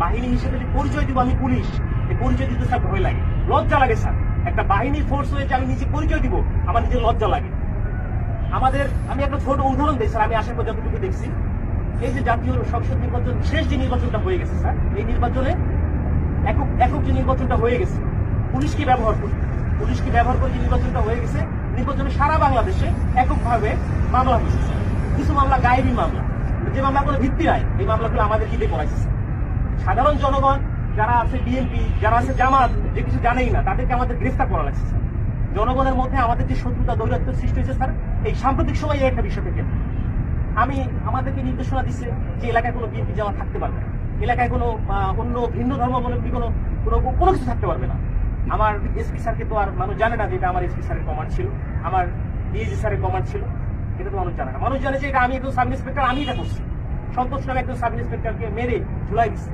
বাহিনী হিসেবে যে পরিচয় দিব আমি পুলিশ, এই পরিচয় দিতে স্যার ভয় লাগে, লজ্জা লাগে স্যার। একটা বাহিনীর ফোর্স হয়েছে আমি নিজে পরিচয় দিব, আমার নিজের লজ্জা লাগে। আমি একটা ছোট উদাহরণ দিই স্যার, আমি আসার পর যতটুকু দেখছি, এই যে জাতীয় সংসদ নির্বাচন শেষ যে নির্বাচনটা হয়ে গেছে স্যার, এই নির্বাচনে একক যে নির্বাচনটা হয়ে গেছে, পুলিশকে ব্যবহার করে যে নির্বাচনটা হয়ে গেছে, নির্বাচনে সারা বাংলাদেশে এককভাবে মামলা হয়েছে। কিছু মামলা গায়েবী মামলা, যে মামলাগুলো ভিত্তি নাই, এই মামলাগুলো আমাদের কি দিয়ে করাইছে। সাধারণ জনগণ যারা আছে, বিএনপি যারা আছে, জামাত, যে কিছু জানেই না, তাদেরকে আমাদের গ্রেফতার করা লাগছে স্যার। জনগণের মধ্যে আমাদের যে শত্রুতা দৈরাত্য সৃষ্টি হয়েছে স্যার, এই সাম্প্রতিক সময়ে একটা বিষয় থেকে আমাদেরকে নির্দেশনা দিচ্ছে যে এলাকায় কোনো বিএনপি জামাত থাকতে পারবে না, এলাকায় কোনো অন্য ভিন্ন ধর্মাবলম্বী কোনো কিছু থাকতে পারবে না। আমার এসপি স্যারকে তো আর মানুষ জানে না যে এটা আমার এসপি স্যারের কমান্ড ছিল, আমার ডিএজি স্যারের কমান্ড ছিল, এটা তো মানুষ জানে না। মানুষ জানে যে এটা আমি একজন সাব ইন্সপেক্টর, আমি এটা করছি। সন্তোষ নামে একজন সাব ইন্সপেক্টরকে মেরে ঝুলাই দিচ্ছি।